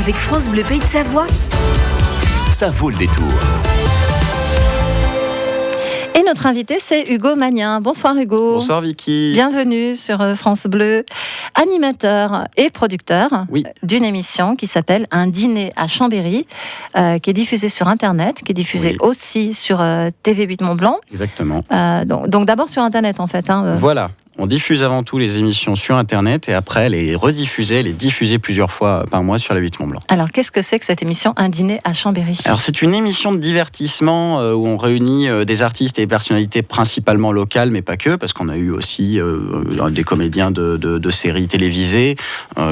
avec France Bleu Pays de Savoie. Ça vaut le détour. Et notre invité, c'est Hugo Magnin. Bonsoir Hugo. Bonsoir Vicky. Bienvenue sur France Bleu, animateur et producteur d'une émission qui s'appelle Un dîner à Chambéry, qui est diffusée sur Internet, qui est diffusée aussi sur TV8 Mont-Blanc. Exactement. Donc d'abord sur Internet en fait. Voilà. On diffuse avant tout les émissions sur Internet et après les rediffuser, les diffuser plusieurs fois par mois sur la 8 Mont-Blanc. Alors qu'est-ce que c'est que cette émission Un dîner à Chambéry ? Alors c'est une émission de divertissement où on réunit des artistes et des personnalités principalement locales, mais pas que, parce qu'on a eu aussi des comédiens de séries télévisées,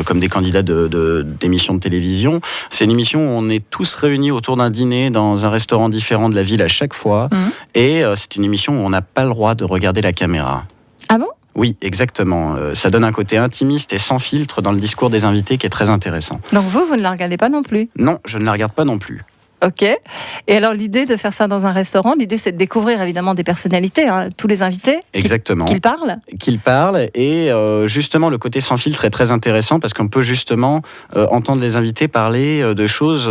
comme des candidats d'émissions de télévision. C'est une émission où on est tous réunis autour d'un dîner dans un restaurant différent de la ville à chaque fois. Et c'est une émission où on n'a pas le droit de regarder la caméra. Ah bon ? Oui, exactement. Ça donne un côté intimiste et sans filtre dans le discours des invités qui est très intéressant. Donc vous ne la regardez pas non plus ? Non, je ne la regarde pas non plus. Ok. Et alors l'idée de faire ça dans un restaurant, l'idée c'est de découvrir évidemment des personnalités, tous les invités. Exactement. Qu'ils parlent. Qu'ils parlent. Et justement, le côté sans filtre est très intéressant parce qu'on peut justement entendre les invités parler de choses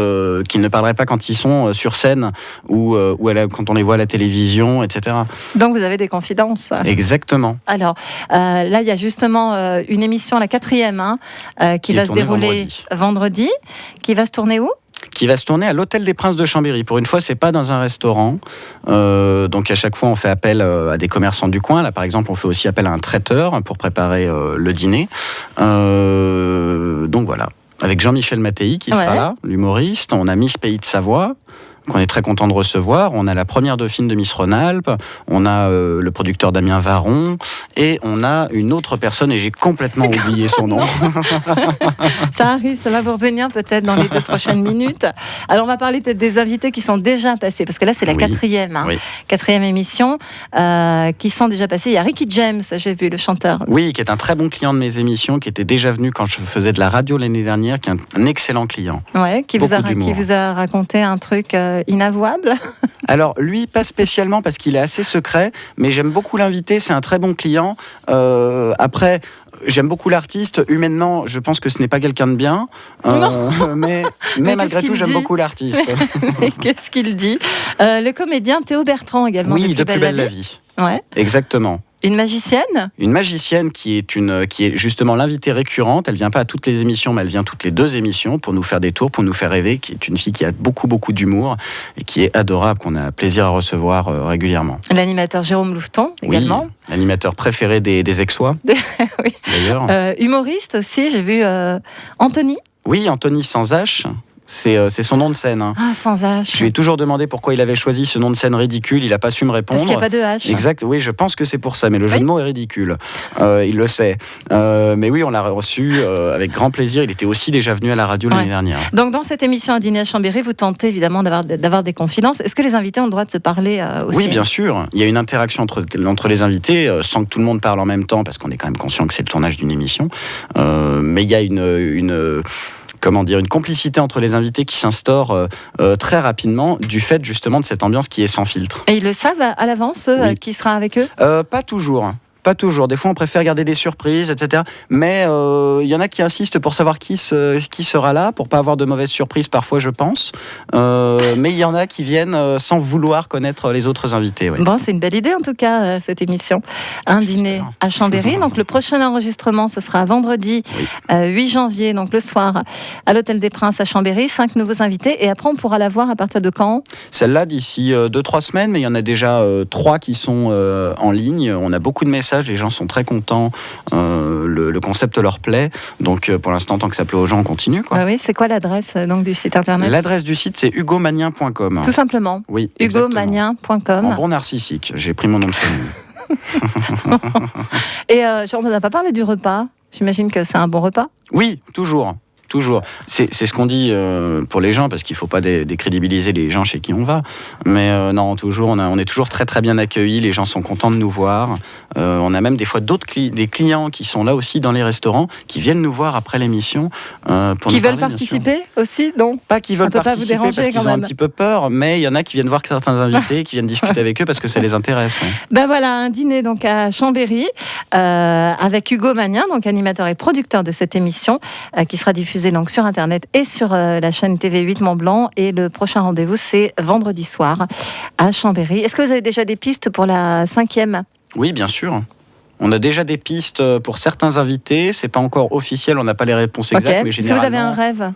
qu'ils ne parleraient pas quand ils sont sur scène ou quand on les voit à la télévision, etc. Donc vous avez des confidences. Exactement. Alors là, il y a justement une émission, la 4e, qui va se dérouler vendredi. Qui va se tourner où ? Qui va se tourner à l'Hôtel des Princes de Chambéry. Pour une fois, c'est pas dans un restaurant. Donc à chaque fois, on fait appel à des commerçants du coin. Là, par exemple, on fait aussi appel à un traiteur pour préparer le dîner. Donc voilà, avec Jean-Michel Mattei qui sera là, l'humoriste. On a Miss Pays de Savoie, qu'on est très content de recevoir. On a la première dauphine de Miss Rhône-Alpes, on a le producteur Damien Varron, et on a une autre personne, et j'ai complètement oublié son nom. Ça arrive, ça va vous revenir peut-être dans les 2 prochaines minutes. Alors on va parler peut-être des invités qui sont déjà passés, parce que là c'est la 4e, 4e émission, qui sont déjà passés. Il y a Ricky James, j'ai vu, le chanteur. Oui, qui est un très bon client de mes émissions, qui était déjà venu quand je faisais de la radio l'année dernière, qui est un excellent client. Ouais, qui vous a raconté un truc inavouable. Alors lui, pas spécialement parce qu'il est assez secret, mais j'aime beaucoup l'inviter, c'est un très bon client. Après, j'aime beaucoup l'artiste. Humainement, je pense que ce n'est pas quelqu'un de bien, mais malgré tout, j'aime beaucoup l'artiste. Mais qu'est-ce qu'il dit ? Le comédien Théo Bertrand également. Oui, de Plus belle la vie. Ouais. Exactement. Une magicienne ? Une magicienne qui est justement l'invitée récurrente. Elle vient pas à toutes les émissions, mais elle vient toutes les 2 émissions pour nous faire des tours, pour nous faire rêver, qui est une fille qui a beaucoup d'humour et qui est adorable, qu'on a plaisir à recevoir régulièrement. L'animateur Jérôme Louveton également. Oui, l'animateur préféré des Aixois. Oui. D'ailleurs. Humoriste aussi, j'ai vu Anthony. Oui, Anthony sans H. C'est son nom de scène. Ah, sans H. Je lui ai toujours demandé pourquoi il avait choisi ce nom de scène ridicule. Il n'a pas su me répondre. Parce qu'il n'y a pas de H. Exact, oui, je pense que c'est pour ça. Mais le jeu de mots est ridicule. Il le sait. Mais oui, on l'a reçu avec grand plaisir. Il était aussi déjà venu à la radio l'année dernière. Donc, dans cette émission Un dîner à Chambéry, vous tentez évidemment d'avoir des confidences. Est-ce que les invités ont le droit de se parler aussi ? Oui, bien sûr. Il y a une interaction entre les invités, sans que tout le monde parle en même temps, parce qu'on est quand même conscient que c'est le tournage d'une émission. Mais il y a une complicité entre les invités qui s'instaure très rapidement du fait justement de cette ambiance qui est sans filtre. Et ils le savent à l'avance, qui sera avec eux ? Pas toujours. Pas toujours. Des fois, on préfère garder des surprises, etc. Mais il y en a qui insistent pour savoir qui sera là, pour pas avoir de mauvaises surprises parfois, je pense. Mais il y en a qui viennent sans vouloir connaître les autres invités. Ouais. Bon, c'est une belle idée en tout cas, cette émission. Un dîner à Chambéry. Donc le prochain enregistrement, ce sera vendredi 8 janvier, donc le soir, à l'Hôtel des Princes à Chambéry. 5 nouveaux invités. Et après, on pourra la voir à partir de quand ? Celle-là, d'ici 2-3 semaines, mais il y en a déjà 3 qui sont en ligne. On a beaucoup de messages. Les gens sont très contents, le concept leur plaît, donc pour l'instant, tant que ça plaît aux gens, on continue. Oui, c'est quoi l'adresse donc, du site internet ? L'adresse du site, c'est hugomagnin.com. Tout simplement. Oui, hugomagnin.com. En bon narcissique, j'ai pris mon nom de famille. Et on n'a pas parlé du repas. J'imagine que c'est un bon repas ? Oui, toujours. Toujours. C'est ce qu'on dit pour les gens, parce qu'il ne faut pas décrédibiliser les gens chez qui on va. Mais non, toujours, on est toujours très très bien accueillis. Les gens sont contents de nous voir. On a même des fois des clients qui sont là aussi dans les restaurants, qui viennent nous voir après l'émission. Qui veulent participer aussi, donc pas qui veulent participer pas parce qu'ils ont un petit peu peur, mais il y en a qui viennent voir certains invités, qui viennent discuter avec eux parce que ça les intéresse. Ouais. Ben voilà, un dîner donc à Chambéry avec Hugo Magnin, donc animateur et producteur de cette émission, qui sera diffusée diffusé donc sur Internet et sur la chaîne TV8 Mont-Blanc. Et le prochain rendez-vous, c'est vendredi soir à Chambéry. Est-ce que vous avez déjà des pistes pour la 5e ? Oui, bien sûr. On a déjà des pistes pour certains invités. C'est pas encore officiel, on n'a pas les réponses exactes. Mais Est-ce que vous avez un rêve ?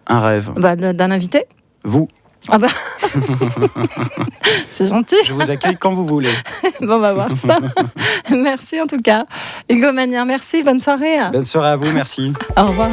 Un rêve. D'un invité ? Vous. Ah bah c'est gentil. Je vous accueille quand vous voulez. Bon, on va voir ça. Merci en tout cas. Hugo Magnard, merci. Bonne soirée. Bonne soirée à vous, merci. Au revoir.